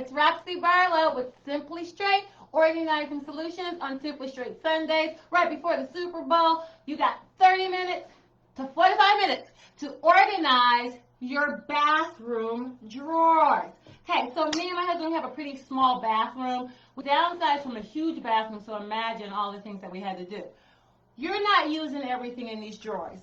It's Roxy Barlow with Simply Straight, Organizing Solutions on Simply Straight Sundays. Right before the Super Bowl, you got 30 minutes to 45 minutes to organize your bathroom drawers. Okay, so me and my husband have a pretty small bathroom. We downsized from a huge bathroom, so imagine all the things that we had to do. You're not using everything in these drawers.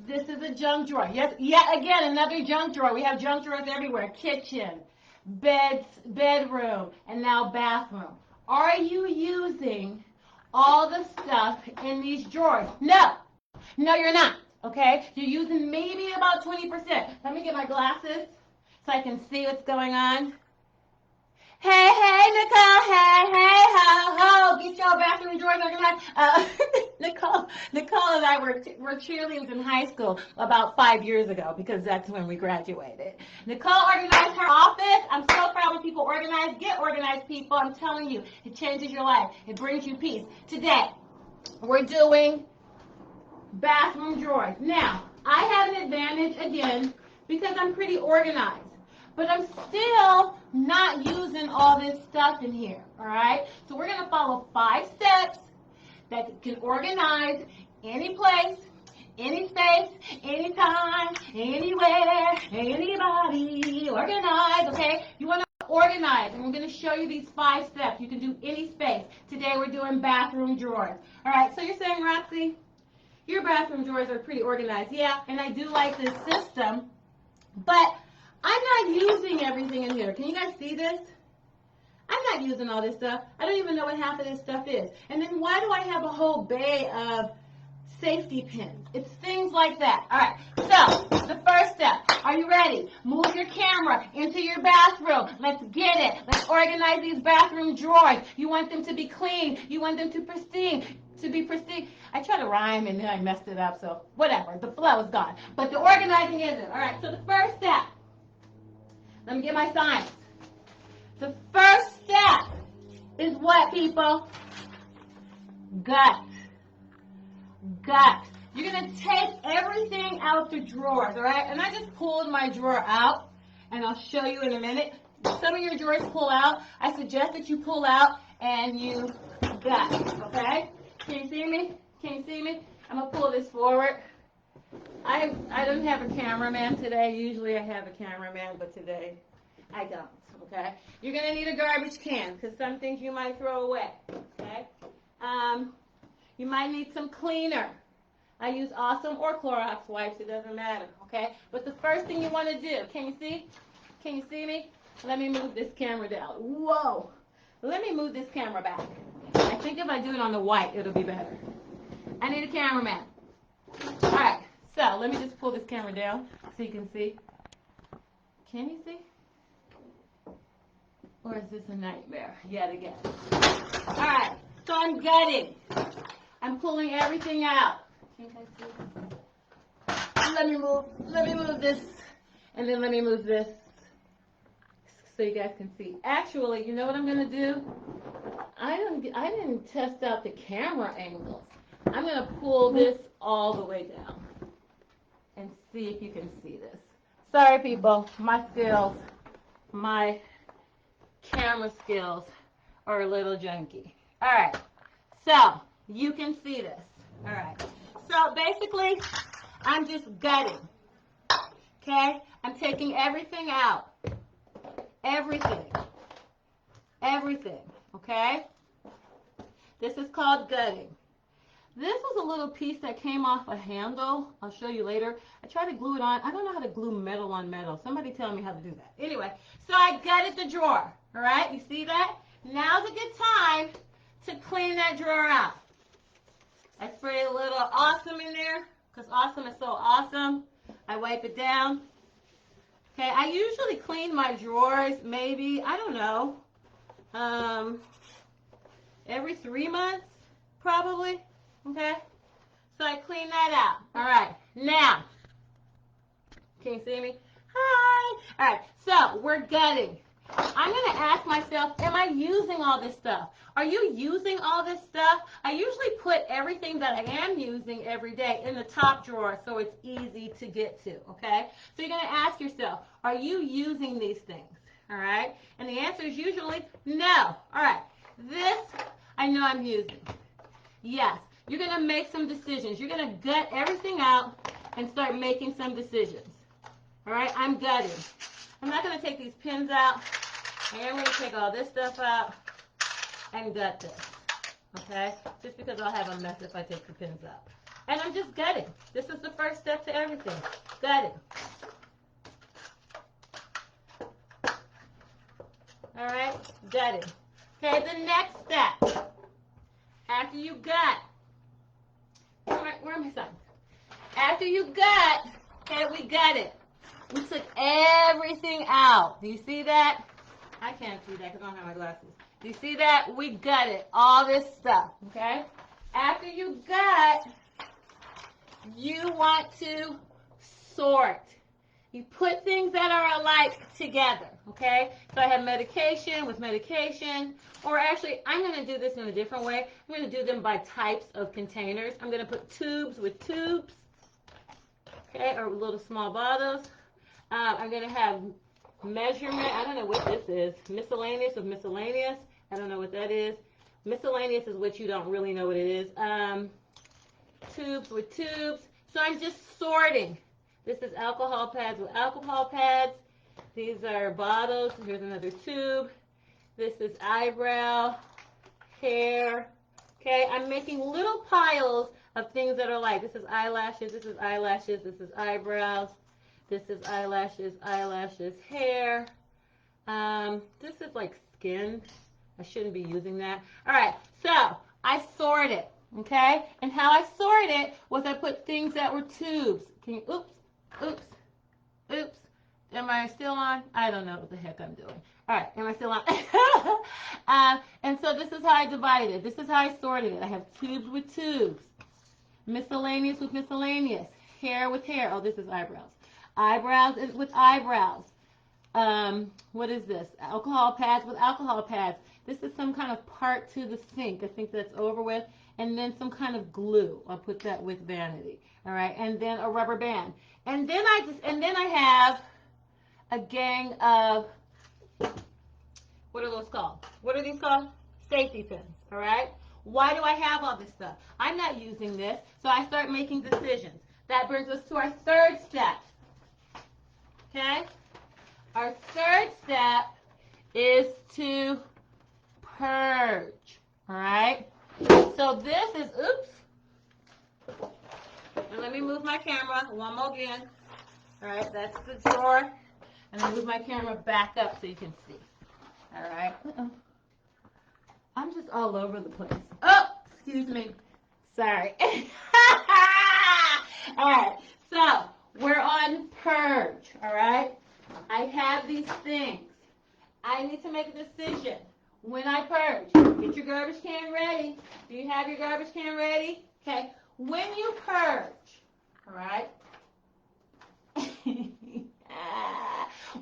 This is a junk drawer. Yes, yet again, another junk drawer. We have junk drawers everywhere. Kitchen, beds, bedroom, and now bathroom. Are you using all the stuff in these drawers? No. No, you're not. Okay? You're using maybe about 20%. Let me get my glasses so I can see what's going on. Hey, Nicole, hey, ho, ho, get your bathroom drawers organized. Nicole and I were cheerleaders in high school about 5 years ago because that's when we graduated. Nicole organized her office. I'm so proud when people organize. Get organized, people. I'm telling you, it changes your life. It brings you peace. Today, we're doing bathroom drawers. Now, I have an advantage, again, because I'm pretty organized. But I'm still not using all this stuff in here, all right? So we're going to follow 5 steps that can organize any place, any space, anytime, anywhere, anybody. Organize, okay? You want to organize, and we're going to show you these 5 steps. You can do any space. Today we're doing bathroom drawers. All right, so you're saying, Roxy, your bathroom drawers are pretty organized. Yeah, and I do like this system, but I'm not using everything in here. Can you guys see this? I'm not using all this stuff. I don't even know what half of this stuff is. And then why do I have a whole bay of safety pins? It's things like that. All right, so the first step. Are you ready? Move your camera into your bathroom. Let's get it. Let's organize these bathroom drawers. You want them to be clean. You want them to be pristine. I tried to rhyme and then I messed it up, so whatever. The flow is gone. But the organizing isn't. All right, so the first step. Let me get my signs. The first step is what, people? Gut. Gut. You're going to take everything out the drawers, all right? And I just pulled my drawer out, and I'll show you in a minute. Some of your drawers pull out. I suggest that you pull out and you gut, okay? Can you see me? Can you see me? I'm going to pull this forward. I don't have a cameraman today. Usually I have a cameraman, but today I don't, okay? You're going to need a garbage can because some things you might throw away, okay? You might need some cleaner. I use Awesome or Clorox wipes. It doesn't matter, okay? But the first thing you want to do, can you see? Can you see me? Let me move this camera down. Whoa. Let me move this camera back. I think if I do it on the white, it'll be better. I need a cameraman. All right. So let me just pull this camera down so you can see. Can you see? Or is this a nightmare yet again? All right, so I'm gutting. I'm pulling everything out. Can you guys see? Let me move this, and then let me move this so you guys can see. Actually, you know what I'm gonna do? I didn't test out the camera angles. I'm gonna pull this all the way down and see if you can see this. Sorry, people, my camera skills are a little junky. All right, so you can see this. All right, so basically, I'm just gutting, okay? I'm taking everything out, everything, okay? This is called gutting. This was a little piece that came off a handle. I'll show you later. I tried to glue it on. I don't know how to glue metal on metal. Somebody tell me how to do that. Anyway, so I gutted the drawer. All right, you see that? Now's a good time to clean that drawer out. I spray a little Awesome in there because Awesome is so awesome. I wipe it down. Okay, I usually clean my drawers maybe, I don't know, every 3 months probably. Okay, so I clean that out. All right, now, can you see me? Hi. All right, so we're gutting. I'm going to ask myself, am I using all this stuff? Are you using all this stuff? I usually put everything that I am using every day in the top drawer so it's easy to get to, okay? So you're going to ask yourself, are you using these things? All right? And the answer is usually no. All right. This I know I'm using. Yes. You're going to make some decisions. You're going to gut everything out and start making some decisions. All right? I'm gutting. I'm not going to take these pins out. I am going to take all this stuff out and gut this. Okay? Just because I'll have a mess if I take the pins out. And I'm just gutting. This is the first step to everything. Gutting. All right? Gutting. Okay, the next step. After you gut. Where are my sons? After you gut, okay, we gut it. We took everything out. Do you see that? I can't see that because I don't have my glasses. Do you see that? We gutted all this stuff, okay? After you gut, you want to sort. You put things that are alike together, okay? So I have medication with medication, or actually, I'm going to do this in a different way. I'm going to do them by types of containers. I'm going to put tubes with tubes, okay, or little small bottles. I'm going to have measurement. I don't know what this is. Miscellaneous with miscellaneous. I don't know what that is. Miscellaneous is what you don't really know what it is. Tubes with tubes. So I'm just sorting. This is alcohol pads with alcohol pads. These are bottles. Here's another tube. This is eyebrow, hair. Okay, I'm making little piles of things that are like, this is eyelashes, this is eyelashes, this is eyebrows, this is eyelashes, eyelashes, hair. This is like skin. I shouldn't be using that. All right, so I sort it, okay? And how I sort it was I put things that were tubes. Can you, oops, oops, oops. Am I still on? I don't know what the heck I'm doing. All right, am I still on? And so this is how I divided it. This is how I sorted it. I have tubes with tubes, miscellaneous with miscellaneous, hair with hair. Oh, this is eyebrows. Eyebrows with eyebrows. What is this? Alcohol pads with alcohol pads. This is some kind of part to the sink. I think that's over with. And then some kind of glue. I'll put that with vanity. All right, and then a rubber band. And then I have a gang of, what are those called? What are these called? Safety pins, all right? Why do I have all this stuff? I'm not using this, so I start making decisions. That brings us to our third step, okay? Our third step is to purge, all right? So this is, oops, and let me move my camera one more again. All right, that's the drawer. And I move my camera back up so you can see. All right. I'm just all over the place. Oh, excuse me. Sorry. All right. So we're on purge. All right. I have these things. I need to make a decision when I purge. Get your garbage can ready. Do you have your garbage can ready? Okay. When you purge, all right.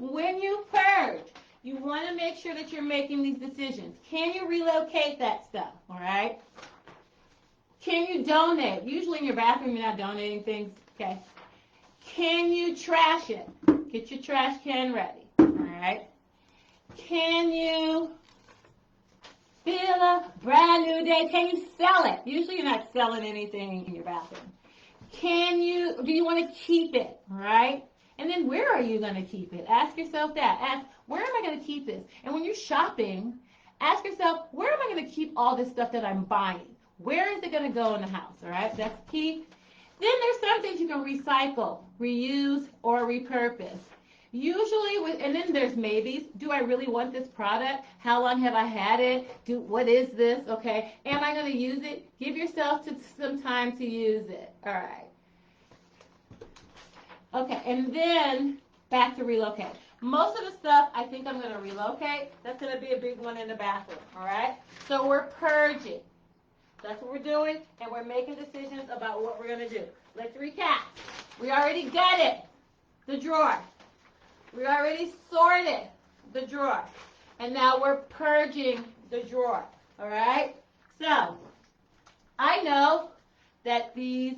When you purge, you want to make sure that you're making these decisions. Can you relocate that stuff, all right? Can you donate? Usually in your bathroom, you're not donating things, okay? Can you trash it? Get your trash can ready, all right? Can you feel a brand new day? Can you sell it? Usually you're not selling anything in your bathroom. Do you want to keep it, all right? And then where are you going to keep it? Ask yourself that. Ask, where am I going to keep this? And when you're shopping, ask yourself, where am I going to keep all this stuff that I'm buying? Where is it going to go in the house? All right, that's key. Then there's some things you can recycle, reuse, or repurpose. Usually, and then there's maybes. Do I really want this product? How long have I had it? What is this? Okay, am I going to use it? Give yourself some time to use it. All right. Okay, and then back to relocate. Most of the stuff I think I'm going to relocate. That's going to be a big one in the bathroom, all right? So we're purging. That's what we're doing, and we're making decisions about what we're going to do. Let's recap. We already gutted the drawer. We already sorted the drawer. And now we're purging the drawer, all right? So I know that these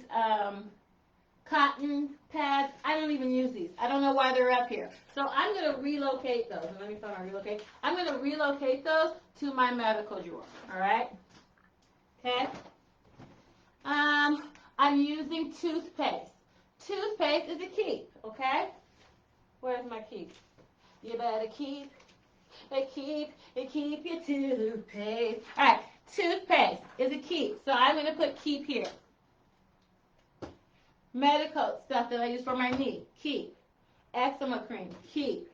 cotton pads. I don't even use these. I don't know why they're up here. So I'm going to relocate those. Let me find my relocate. I'm going to relocate those to my medical drawer. All right? Okay? I'm using toothpaste. Toothpaste is a keep, okay? Where's my keep? You better keep your toothpaste. All right, toothpaste is a keep. So I'm going to put keep here. Medical stuff that I use for my knee, keep. Eczema cream, keep.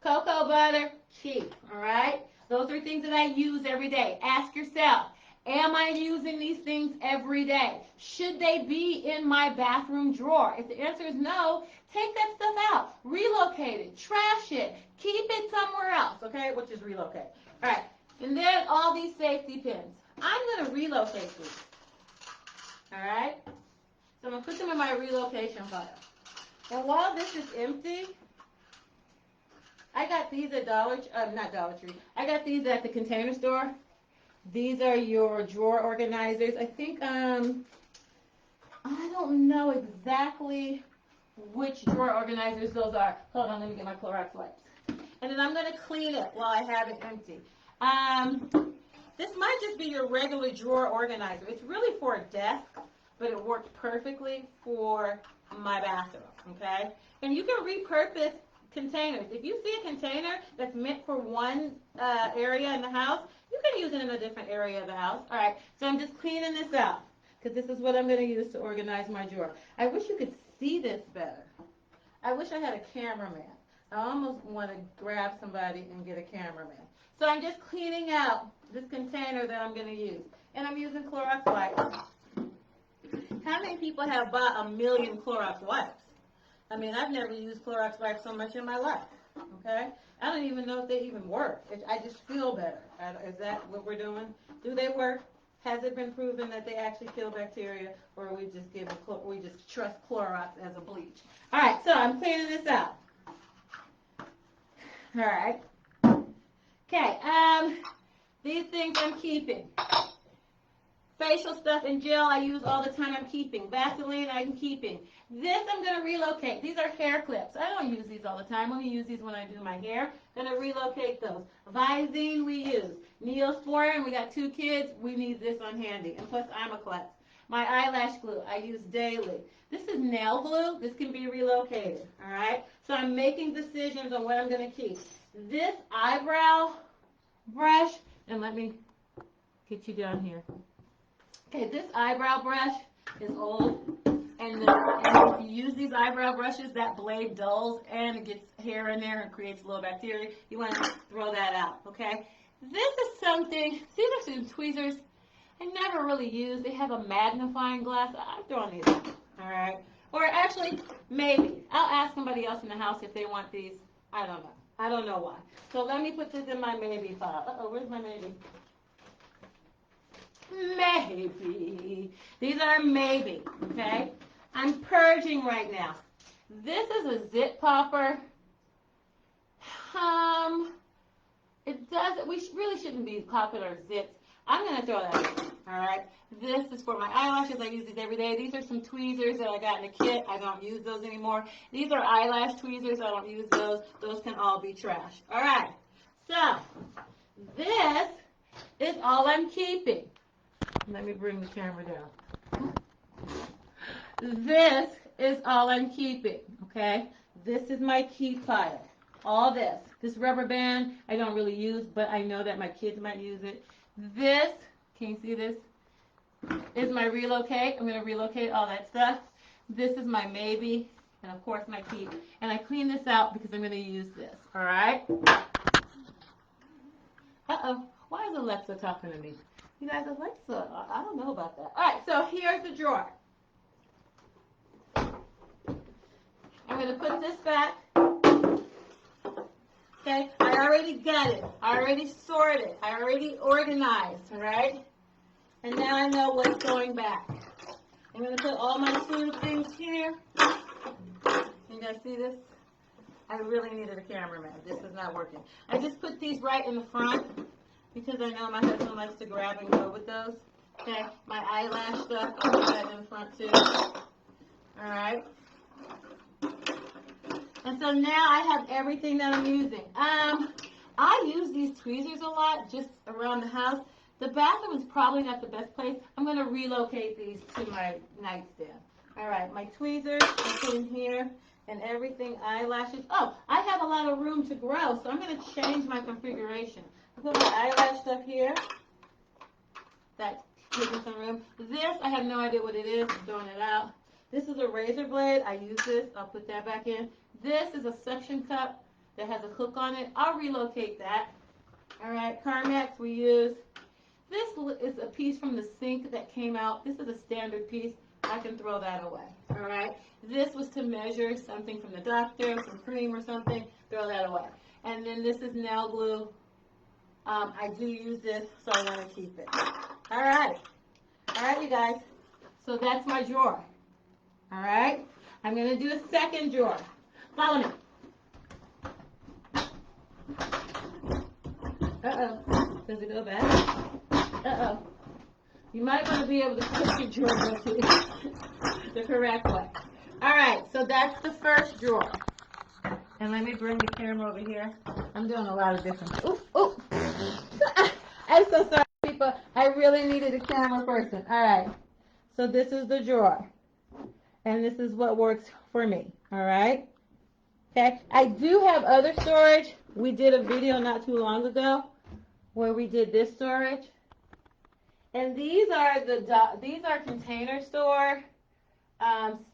Cocoa butter, keep. All right? Those are things that I use every day. Ask yourself, am I using these things every day? Should they be in my bathroom drawer? If the answer is no, take that stuff out. Relocate it. Trash it. Keep it somewhere else, okay? Which is relocate. All right. And then all these safety pins. I'm going to relocate these. All right? So I'm going to put them in my relocation file. And while this is empty, I got these at not Dollar Tree. I got these at the Container Store. These are your drawer organizers. I think, I don't know exactly which drawer organizers those are. Hold on, let me get my Clorox wipes. And then I'm going to clean it while I have it empty. This might just be your regular drawer organizer. It's really for a desk, but it works perfectly for my bathroom, okay? And you can repurpose containers. If you see a container that's meant for one area in the house, you can use it in a different area of the house. All right, so I'm just cleaning this out because this is what I'm going to use to organize my drawer. I wish you could see this better. I wish I had a cameraman. I almost want to grab somebody and get a cameraman. So I'm just cleaning out this container that I'm going to use. And I'm using Clorox wipes. How many people have bought 1 million Clorox wipes? I mean, I've never used Clorox wipes so much in my life, okay? I don't even know if they even work. I just feel better. Is that what we're doing? Do they work? Has it been proven that they actually kill bacteria, or we just trust Clorox as a bleach? All right, so I'm cleaning this out. All right. Okay, these things I'm keeping. Facial stuff and gel I use all the time, I'm keeping. Vaseline I'm keeping. This I'm going to relocate. These are hair clips. I don't use these all the time. I only use these when I do my hair. I'm going to relocate those. Visine we use. Neosporin, we got 2 kids. We need this on handy. And plus Imaclex. My eyelash glue I use daily. This is nail glue. This can be relocated. All right? So I'm making decisions on what I'm going to keep. This eyebrow brush, and let me get you down here. Okay, this eyebrow brush is old, and if you use these eyebrow brushes, that blade dulls and it gets hair in there and creates a little bacteria. You want to throw that out, okay? This is something, see there's some tweezers I never really use. They have a magnifying glass. I'm throwing these out, all right? Or actually, maybe. I'll ask somebody else in the house if they want these. I don't know. I don't know why. So let me put this in my maybe file. Uh-oh, where's my maybe? Maybe. These are maybe, okay? I'm purging right now. This is a zip popper. We really shouldn't be popping our zips. I'm going to throw that in, all right? This is for my eyelashes. I use these every day. These are some tweezers that I got in a kit. I don't use those anymore. These are eyelash tweezers. I don't use those. Those can all be trash. All right. So, this is all I'm keeping. Let me bring the camera down. This is all I'm keeping, okay? This is my keep pile. All this. This rubber band I don't really use, but I know that my kids might use it. This, can you see this? Is my relocate. I'm going to relocate all that stuff. This is my maybe, and of course my keep. And I clean this out because I'm going to use this, all right? Uh-oh. Why is Alexa talking to me? You guys, Alexa, I don't know about that. All right, so here's the drawer. I'm going to put this back. Okay, I already got it. I already sorted. I already organized, all right? And now I know what's going back. I'm going to put all my food things here. You guys see this? I really needed a cameraman. This is not working. I just put these right in the front because I know my husband likes to grab and go with those. Okay, my eyelash stuff, I'll put that in the front too. All right. And so now I have everything that I'm using. I use these tweezers a lot just around the house. The bathroom is probably not the best place. I'm going to relocate these to my nightstand. All right, my tweezers I put in here and everything, eyelashes. Oh, I have a lot of room to grow, so I'm going to change my configuration. I put my eyelash stuff here. That's taking some room. This, I have no idea what it is. I'm throwing it out. This is a razor blade. I use this. I'll put that back in. This is a suction cup that has a hook on it. I'll relocate that. All right, Carmex we use. This is a piece from the sink that came out. This is a standard piece. I can throw that away. All right. This was to measure something from the doctor, some cream or something. Throw that away. And then this is nail glue. I do use this, so I want to keep it. All right. All right, you guys. So that's my drawer. All right. I'm going to do a second drawer. Follow me. Uh-oh. Does it go back? Uh-oh. You might want to be able to put your drawer the correct way. All right, so that's the first drawer. And let me bring the camera over here. I'm doing a lot of different. Ooh. I'm so sorry, people. I really needed a camera person. All right. So this is the drawer. And this is what works for me. All right. Okay. I do have other storage. We did a video not too long ago where we did this storage. And these are Container Store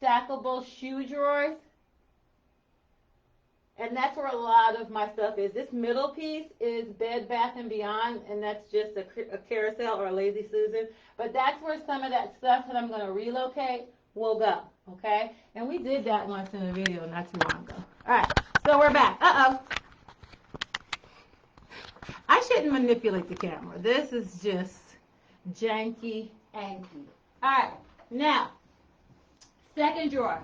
stackable shoe drawers. And that's where a lot of my stuff is. This middle piece is Bed Bath & Beyond, and that's just a Carousel or a Lazy Susan. But that's where some of that stuff that I'm going to relocate will go, okay? And we did that once in a video not too long ago. All right, so we're back. Uh-oh. I shouldn't manipulate the camera. This is just janky anky. All right, now, second drawer.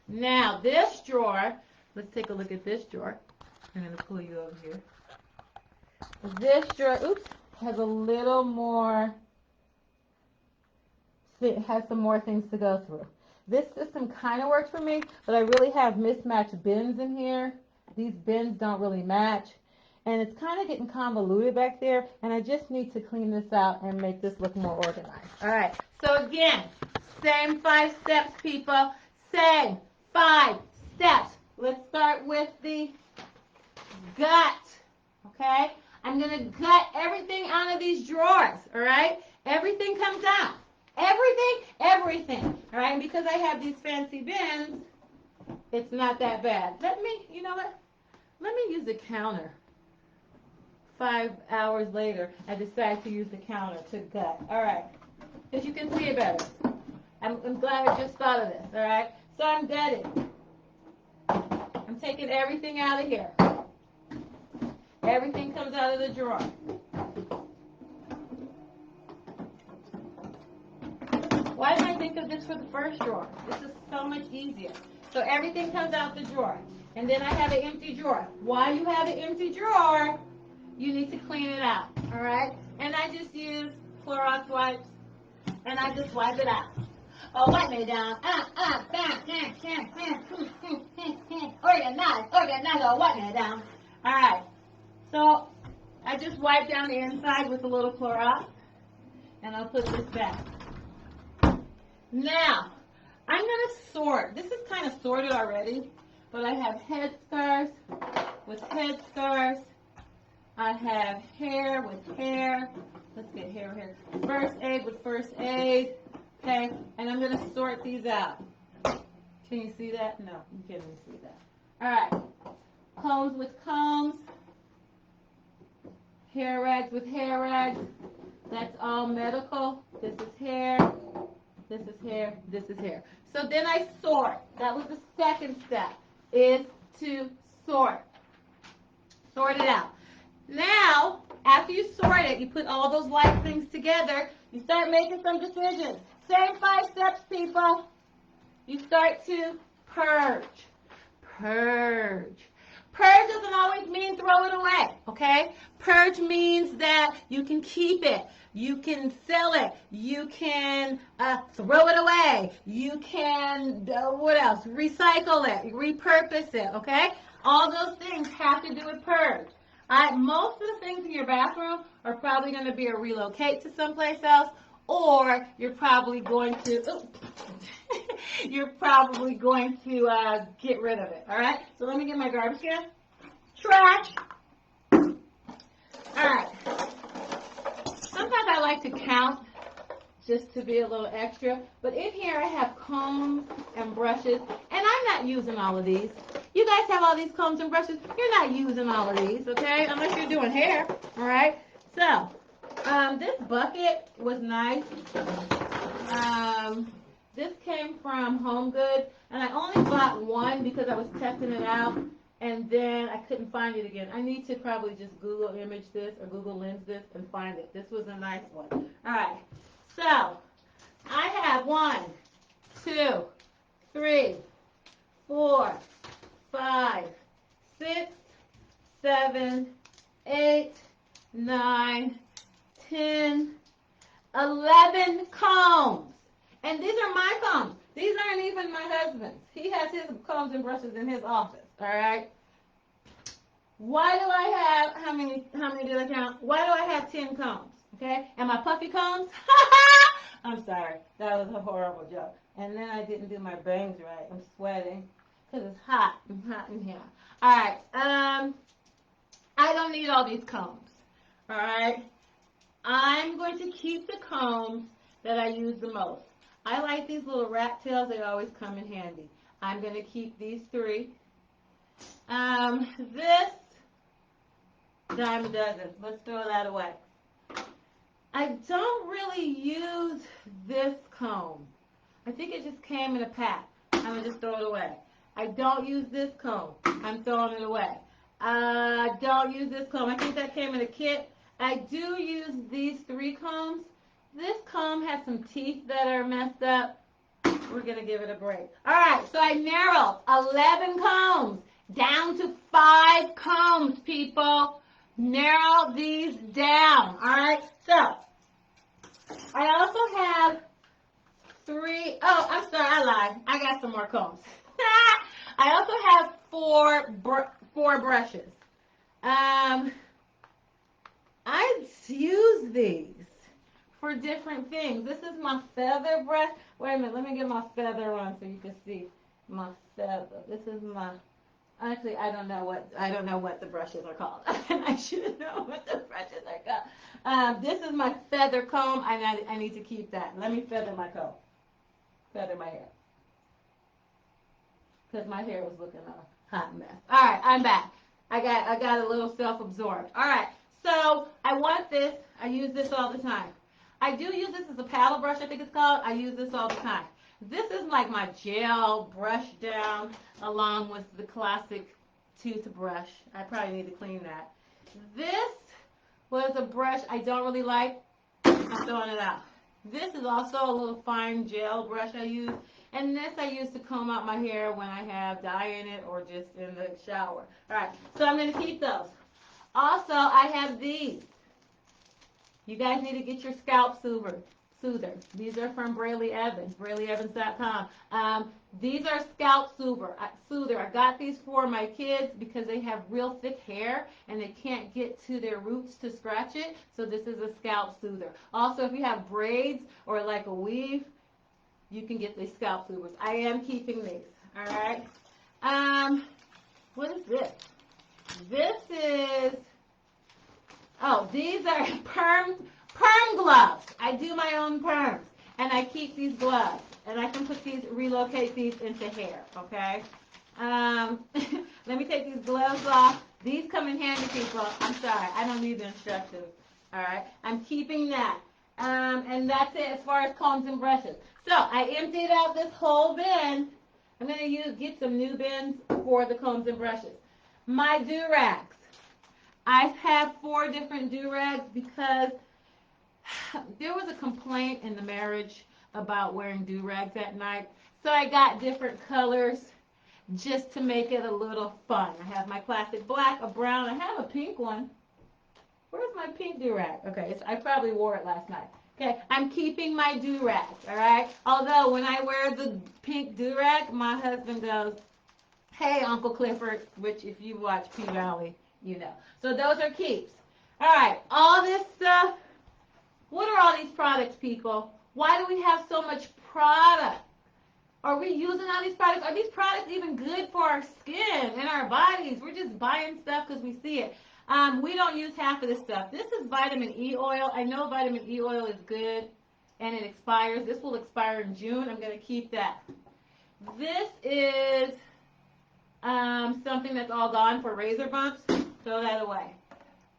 Now, this drawer, let's take a look at this drawer. I'm going to pull you over here. This drawer, has a little more, it has some more things to go through. This system kind of works for me, but I really have mismatched bins in here. These bins don't really match. And it's kind of getting convoluted back there, and I just need to clean this out and make this look more organized. All right, so again, same 5 steps, people. Same 5 steps. Let's start with the gut, okay? I'm going to gut everything out of these drawers, all right? Everything comes out. Everything, all right? And because I have these fancy bins, it's not that bad. You know what? Let me use the counter. 5 hours later, I decide to use the counter to gut. All right, because you can see it better. I'm glad I just thought of this, all right? So I'm gutting. I'm taking everything out of here. Everything comes out of the drawer. Why did I think of this for the first drawer? This is so much easier. So everything comes out the drawer. And then I have an empty drawer. Why you have an empty drawer? You need to clean it out, all right? And I just use Clorox wipes, and I just wipe it out. Oh, wipe me down. Organize, oh, wipe me down. All right. So I just wipe down the inside with a little Clorox, and I'll put this back. Now, I'm going to sort. This is kind of sorted already, but I have head scarves with head scarves. I have hair with hair. Let's get hair here. First aid with first aid. Okay, and I'm going to sort these out. Can you see that? No, you can't even see that. All right. Combs with combs. Hair rags with hair rags. That's all medical. This is hair. This is hair. This is hair. So then I sort. That was the second step, is to sort. Sort it out. Now, after you sort it, you put all those light things together, you start making some decisions. Same 5 steps, people. You start to purge. Purge. Purge doesn't always mean throw it away, okay? Purge means that you can keep it. You can sell it. You can throw it away. You can, what else? Recycle it, repurpose it, okay? All those things have to do with purge. Most of the things in your bathroom are probably going to be a relocate to someplace else, or you're probably going to, get rid of it, all right? So let me get my garbage can. Trash. All right. Sometimes I like to count just to be a little extra, but in here I have combs and brushes, and I'm not using all of these. You guys have all these combs and brushes. You're not using all of these, okay? Unless you're doing hair, all right? So, this bucket was nice. This came from Home Goods, and I only bought one because I was testing it out, and then I couldn't find it again. I need to probably just Google image this or Google lens this and find it. This was a nice one. All right, so I have 1, 2, 3, 4, 5, 6, 7, 8, 9, 10, 11 combs. And these are my combs. These aren't even my husband's. He has his combs and brushes in his office, all right? Why do I have, how many did I count? Why do I have 10 combs, okay? And my puffy combs? I'm sorry. That was a horrible joke. And then I didn't do my bangs right. I'm sweating because it's hot. I'm hot in here. All right. I don't need all these combs, all right? I'm going to keep the combs that I use the most. I like these little rat tails. They always come in handy. I'm going to keep these 3. This dime a dozen. Let's throw that away. I don't really use this comb. I think it just came in a pack. I'm going to just throw it away. I don't use this comb. I'm throwing it away. I don't use this comb. I think that came in a kit. I do use these 3 combs. This comb has some teeth that are messed up. We're going to give it a break. All right, so I narrowed 11 combs down to 5 combs, people. Narrow these down, all right? So, I also have 3, oh, I'm sorry, I lied. I got some more combs. I also have 4 brushes. I use these for different things. This is my feather brush. Wait a minute, let me get my feather on so you can see my feather. This is my, actually I don't know what the brushes are called. I should know what the brushes are called. This is my feather comb. I need to keep that. Let me feather my comb. Feather my hair. Because my hair was looking a hot mess. All right, I'm back. I got a little self-absorbed. All right, so I want this. I use this all the time. I do use this as a paddle brush, I think it's called. I use this all the time. This is like my gel brush down along with the classic toothbrush. I probably need to clean that. This was a brush I don't really like. I'm throwing it out. This is also a little fine gel brush I use. And this I use to comb out my hair when I have dye in it or just in the shower. All right, so I'm going to keep those. Also, I have these. You guys need to get your scalp soother. These are from Braley Evans, BraleyEvans.com. These are scalp soother. I got these for my kids because they have real thick hair and they can't get to their roots to scratch it. So this is a scalp soother. Also, if you have braids or like a weave, you can get these scalp soothers. I am keeping these. All right. What is this? This is, oh, these are perm gloves. I do my own perms, and I keep these gloves, and I can relocate these into hair, okay? Let me take these gloves off. These come in handy, people. I'm sorry. I don't need the instructions, all right? I'm keeping that. And that's it as far as combs and brushes. So I emptied out this whole bin. I'm going to get some new bins for the combs and brushes. My do-rags. I have 4 different do-rags because there was a complaint in the marriage about wearing do-rags at night. So I got different colors just to make it a little fun. I have my classic black, a brown. I have a pink one. Where's my pink do-rag? Okay, I probably wore it last night. Okay, I'm keeping my do-rag, all right? Although when I wear the pink do-rag, my husband goes, hey, Uncle Clifford, which if you watch P-Valley, you know. So those are keeps. All right, all this stuff. What are all these products, people? Why do we have so much product? Are we using all these products? Are these products even good for our skin and our bodies? We're just buying stuff because we see it. We don't use half of this stuff. This is vitamin E oil. I know vitamin E oil is good and it expires. This will expire in June. I'm going to keep that. This is something that's all gone for razor bumps. Throw that away.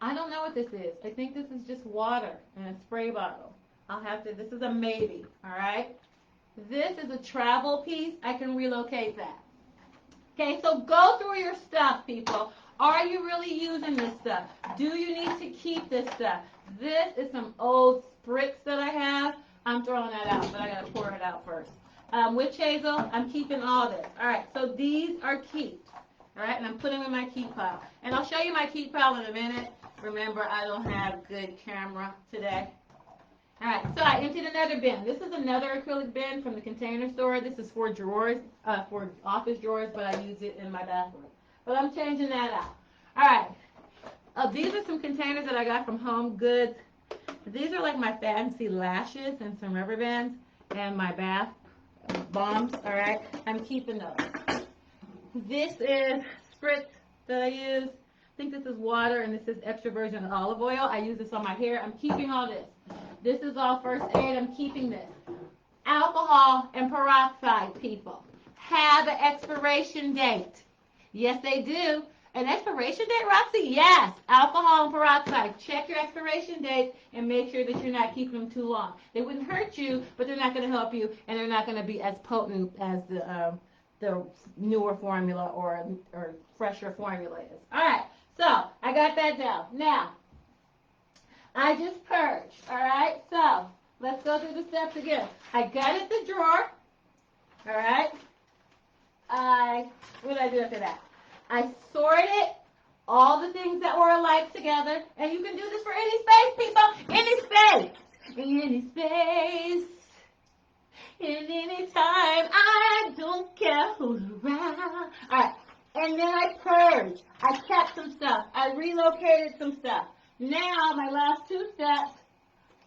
I don't know what this is. I think this is just water in a spray bottle. This is a maybe, all right? This is a travel piece. I can relocate that. Okay, so go through your stuff, people. Are you really using this stuff? Do you need to keep this stuff? This is some old spritz that I have. I'm throwing that out, but I gotta pour it out first. Witch hazel, I'm keeping all this. All right, so these are keeps. All right, and I'm putting them in my keep pile. And I'll show you my keep pile in a minute. Remember, I don't have good camera today. All right, so I emptied another bin. This is another acrylic bin from the Container Store. This is for drawers, for office drawers, but I use it in my bathroom. But I'm changing that out. All right, these are some containers that I got from Home Goods. These are like my fancy lashes and some rubber bands and my bath bombs, all right? I'm keeping those. This is spritz that I use. I think this is water, and this is extra virgin olive oil. I use this on my hair. I'm keeping all this. This is all first aid. I'm keeping this. Alcohol and peroxide, people, have an expiration date. Yes, they do. An expiration date, Roxy? Yes. Alcohol and peroxide. Check your expiration date and make sure that you're not keeping them too long. They wouldn't hurt you, but they're not going to help you, and they're not going to be as potent as the newer formula or fresher formula is. All right. So I got that down. Now, I just purged, all right? So let's go through the steps again. I gutted the drawer, all right? What did I do after that? I sorted all the things that were alike together, and you can do this for any space, people. Any space. Any space. In any time. I don't care who's around. All right. And then I purged. I kept some stuff. I relocated some stuff. Now, my last two steps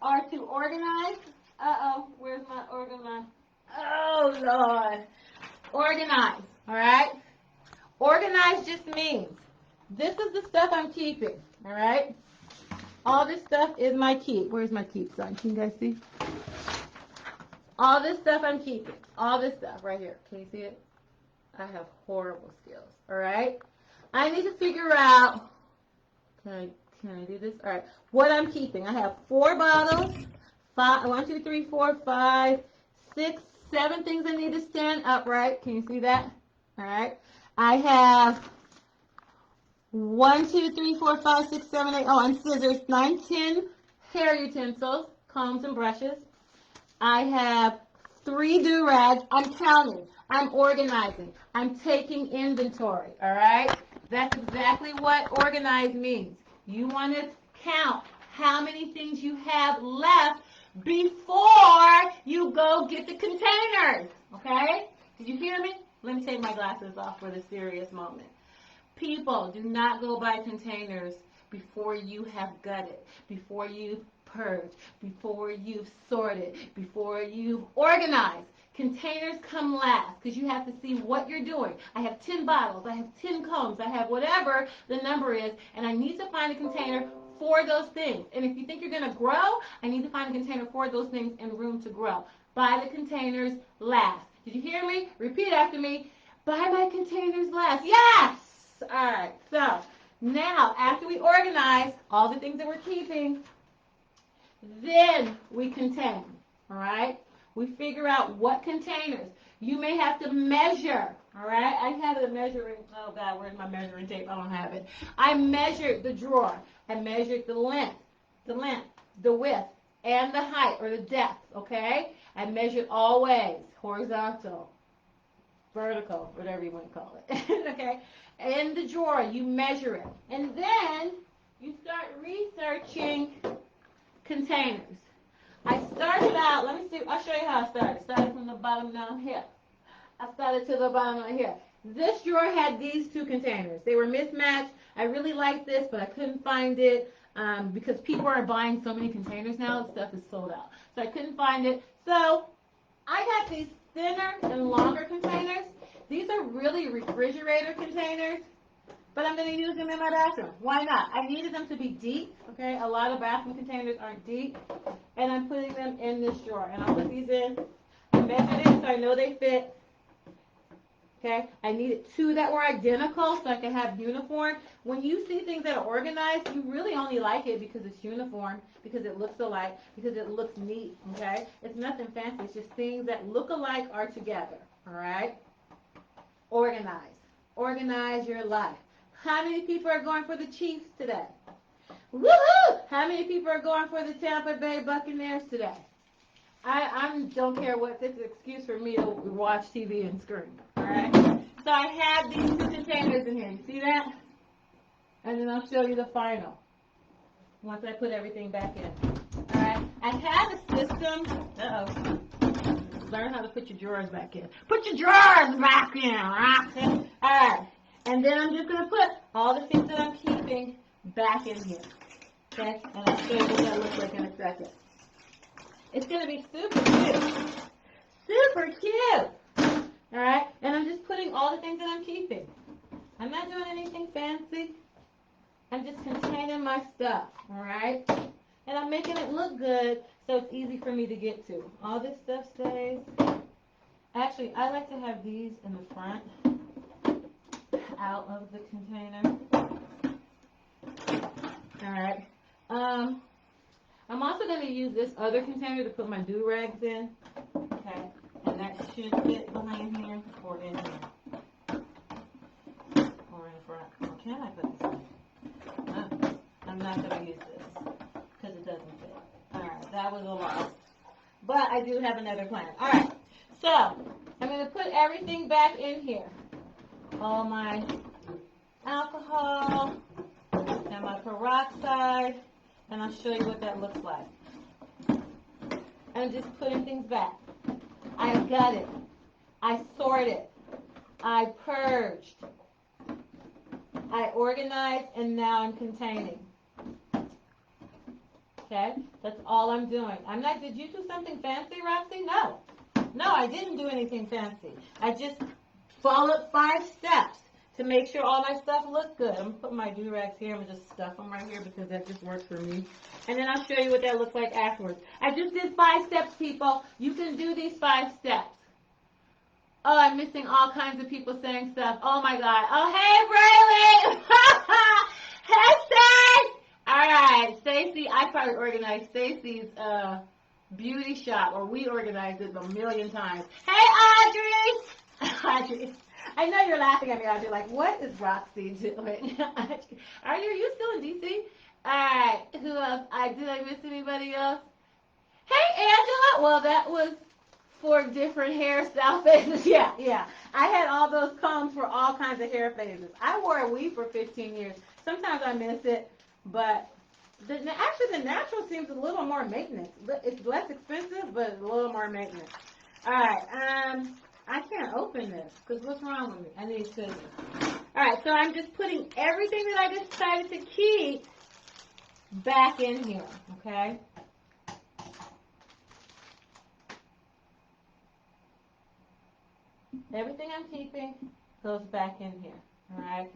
are to organize. Uh-oh, where's my organize? Oh, Lord. Organize, all right? Organize just means this is the stuff I'm keeping, all right? All this stuff is my keep. Where's my keep sign? Can you guys see? All this stuff I'm keeping. All this stuff right here. Can you see it? I have horrible skills, all right? I need to figure out, can I do this? All right, what I'm keeping. I have 4 bottles, 1, 2, 3, 4, 5, 6, 7 things I need to stand upright. Can you see that? All right. I have 1, 2, 3, 4, 5, 6, 7, 8. Oh, and scissors. 9, 10 hair utensils, combs and brushes. I have 3 do-rags. I'm counting. I'm organizing. I'm taking inventory. All right. That's exactly what organize means. You want to count how many things you have left before you go get the containers. Okay? Did you hear me? Let me take my glasses off for the serious moment. People, do not go buy containers before you have gutted, before you've purged, before you've sorted, before you've organized. Containers come last because you have to see what you're doing. I have 10 bottles, I have 10 combs, I have whatever the number is, and I need to find a container for those things. And if you think you're going to grow, I need to find a container for those things and room to grow. Buy the containers last. Did you hear me? Repeat after me. Buy my containers last. Yes! All right, so now after we organize all the things that we're keeping, then we contain, all right? We figure out what containers. You may have to measure, all right? I have a measuring, oh God, where's my measuring tape? I don't have it. I measured the drawer. I measured the length, the width, and the height or the depth, okay? I measured all ways, horizontal, vertical, whatever you want to call it, okay? In the drawer, you measure it. And then you start researching containers. I started out, let me see, I'll show you how I started. Started from the bottom down here. I started to the bottom right here. This drawer had these two containers. They were mismatched. I really liked this, but I couldn't find it because people are buying so many containers now. The stuff is sold out. So I couldn't find it. So I got these thinner and longer containers. These are really refrigerator containers, but I'm going to use them in my bathroom. Why not? I needed them to be deep, okay? A lot of bathroom containers aren't deep, and I'm putting them in this drawer. And I'll put these in. I measured it so I know they fit. Okay, I needed two that were identical so I could have uniform. When you see things that are organized, you really only like it because it's uniform, because it looks alike, because it looks neat, okay? It's nothing fancy. It's just things that look alike are together, all right? Organize. Organize your life. How many people are going for the Chiefs today? Woohoo! How many people are going for the Tampa Bay Buccaneers today? I don't care what, this is an excuse for me to watch TV and scream. Alright? So I have these two containers in here. You see that? And then I'll show you the final. Once I put everything back in. Alright? I have a system. Learn how to put your drawers back in. Put your drawers back in. Alright. And then I'm just going to put all the things that I'm keeping back in here. Okay? And I'll show you what that looks like in a second. It's going to be super cute. Super cute. All right? And I'm just putting all the things that I'm keeping. I'm not doing anything fancy. I'm just containing my stuff. All right? And I'm making it look good so it's easy for me to get to. All this stuff stays. Actually, I like to have these in the front out of the container. All right? I'm also going to use this other container to put my do-rags in, okay, and that should fit behind here or in here, or in front. Or can I put this in? No, I'm not going to use this because it doesn't fit. All right, that was a loss, but I do have another plan. All right, so I'm going to put everything back in here, all my alcohol and my peroxide. And I'll show you what that looks like. I'm just putting things back. I gutted. I sorted. I purged. I organized, and now I'm containing. Okay? That's all I'm doing. I'm not, did you do something fancy, Roxy? No. No, I didn't do anything fancy. I just followed 5 steps to make sure all my stuff looked good. I'm going to put my do-rags here. I'm going to just stuff them right here because that just works for me. And then I'll show you what that looks like afterwards. I just did 5 steps, people. You can do these 5 steps. Oh, I'm missing all kinds of people saying stuff. Oh, my God. Oh, hey, Braylon. Hey, Stace. All right. Stacy, I probably organized Stacy's beauty shop, or we organized it a million times. Hey, Audrey. Audrey. I know you're laughing at me, Audrey, like, what is Roxy doing? Are you still in D.C.? All right, who else? Did I miss anybody else? Hey, Angela. Well, that was 4 different hairstyle phases. Yeah. I had all those combs for all kinds of hair phases. I wore a weave for 15 years. Sometimes I miss it, but actually the natural seems a little more maintenance. It's less expensive, but it's a little more maintenance. All right, I can't open this because what's wrong with me? I need scissors. All right, so I'm just putting everything that I decided to keep back in here, okay? Everything I'm keeping goes back in here, all right?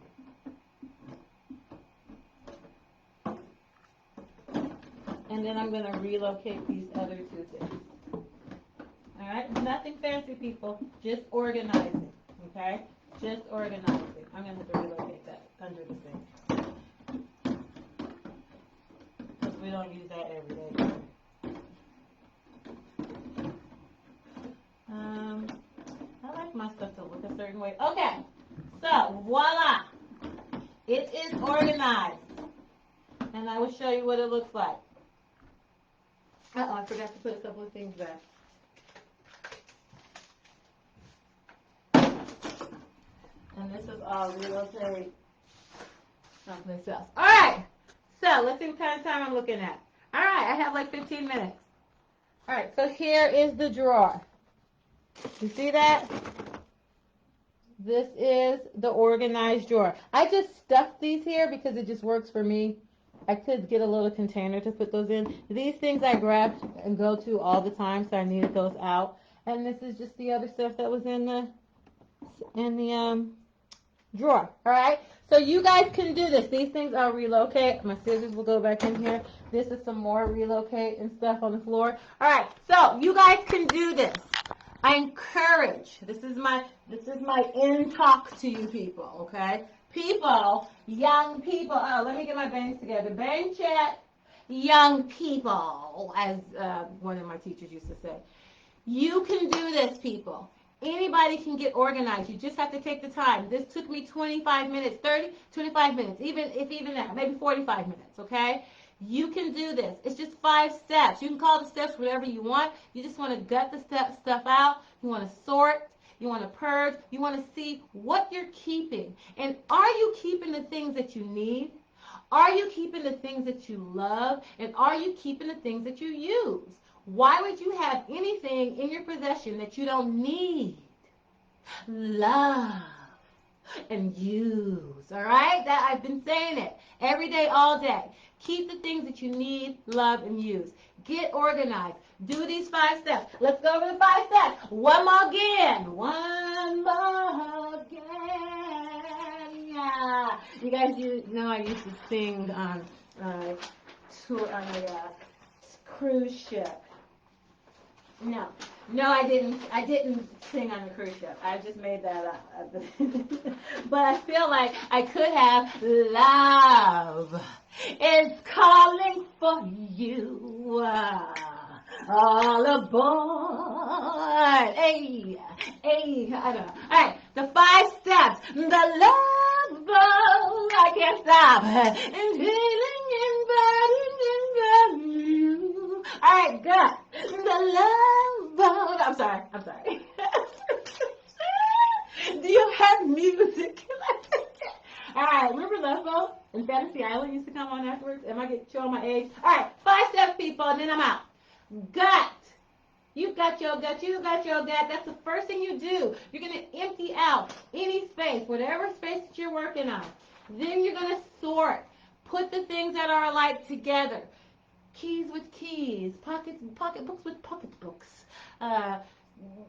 And then I'm going to relocate these other 2 things. All right, nothing fancy, people. Just organizing, okay? Just organizing. I'm going to have to relocate that under the sink because we don't use that every day. I like my stuff to look a certain way. Okay, so voila, it is organized, and I will show you what it looks like. I forgot to put a couple of things back. And this is all relocate someplace else. All right. So let's see what kind of time I'm looking at. All right, I have like 15 minutes. All right, so here is the drawer. You see that? This is the organized drawer. I just stuffed these here because it just works for me. I could get a little container to put those in. These things I grab and go to all the time, so I needed those out. And this is just the other stuff that was in the drawer. All right. So you guys can do this. These things I'll relocate. My scissors will go back in here. This is some more relocate and stuff on the floor. All right. So you guys can do this. I encourage. This is my in talk to you people. Okay. People, young people. Oh, let me get my bangs together. Bang check. Young people, as one of my teachers used to say. You can do this, people. Anybody can get organized. You just have to take the time. This took me 25 minutes, 30, 25 minutes, even that, maybe 45 minutes, okay? You can do this. It's just 5 steps. You can call the steps whatever you want. You just want to gut the stuff out. You want to sort. You want to purge. You want to see what you're keeping. And are you keeping the things that you need? Are you keeping the things that you love? And are you keeping the things that you use? Why would you have anything in your possession that you don't need? Love and use. All right? That I've been saying it every day, all day. Keep the things that you need, love, and use. Get organized. Do these 5 steps. Let's go over the 5 steps. One more again. One more again. Yeah. You guys know I used to sing on a cruise ship. No, I didn't. I didn't sing on the cruise ship. I just made that up. But I feel like I could have. Love is calling for you. All aboard. Hey, I don't know. All right, the 5 steps. The love boat. I can't stop. And feeling and burning you. All right, good. The love boat. I'm sorry. Do you have music? All right, remember Love Boat and Fantasy Island used to come on afterwards? Am I showing my age? All right, 5 steps, people, and then I'm out. Gut. You've got your gut. You got your gut. That's the first thing you do. You're going to empty out any space, whatever space that you're working on. Then you're going to sort. Put the things that are alike together. Keys with keys. Pocket books with pocket books.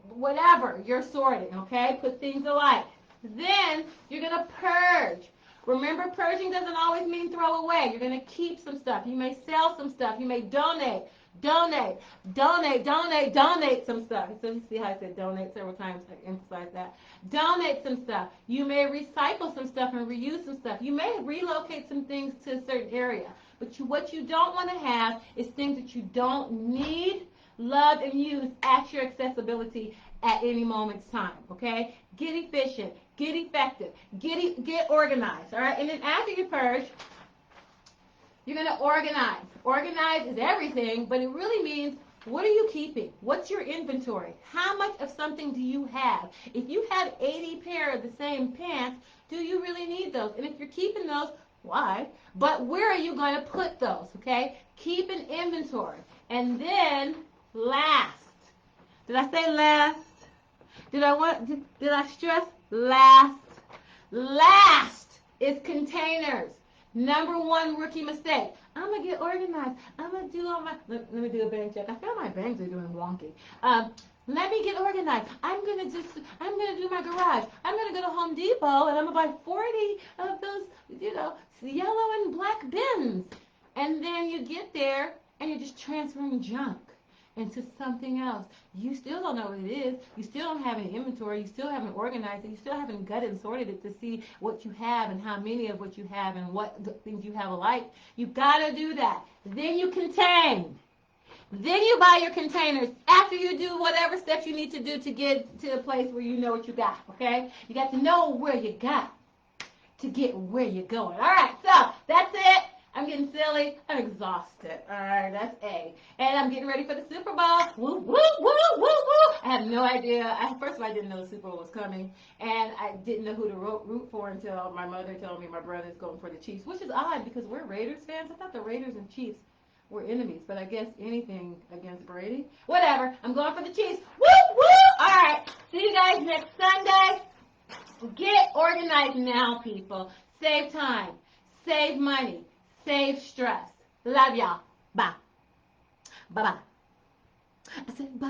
Whatever you're sorting, okay? Put things alike. Then you're going to purge. Remember, purging doesn't always mean throw away. You're going to keep some stuff. You may sell some stuff. You may donate some stuff. So you see how I said donate several times? I emphasize that. Donate some stuff. You may recycle some stuff and reuse some stuff. You may relocate some things to a certain area. But what you don't want to have is things that you don't need, love, and use at your accessibility at any moment's time, okay? Get efficient. Get effective. Get organized, all right? And then after you purge, you're going to organize. Organize is everything, but it really means, what are you keeping? What's your inventory? How much of something do you have? If you have 80 pair of the same pants, do you really need those? And if you're keeping those, why? But where are you going to put those, okay? Keep an inventory. And then last. Did I say last? Did I stress last? Last is containers. Number 1 rookie mistake. I'm going to get organized. I'm going to do all my... Let me do a bang check. I feel my bangs are doing wonky. Let me get organized. I'm going to do my garage. I'm going to go to Home Depot and I'm going to buy 40 of those, yellow and black bins. And then you get there and you're just transferring junk into something else. You still don't know what it is. You still don't have any inventory. You still haven't organized it. You still haven't gutted and sorted it to see what you have and how many of what you have and what things you have alike. You've got to do that. Then you contain. Then you buy your containers after you do whatever steps you need to do to get to a place where you know what you got, okay? You got to know where you got to get where you're going. All right, so that's it. I'm getting silly. mentally, I'm exhausted. All right, that's A. And I'm getting ready for the Super Bowl. Woo, woo, woo, woo, woo. I have no idea. First of all, I didn't know the Super Bowl was coming. And I didn't know who to root for until my mother told me my brother's going for the Chiefs, which is odd because we're Raiders fans. I thought the Raiders and Chiefs were enemies, but I guess anything against Brady. Whatever. I'm going for the Chiefs. Woo, woo. All right. See you guys next Sunday. Get organized now, people. Save time. Save money. Save stress. Love y'all. Bye. Bye-bye. I said bye.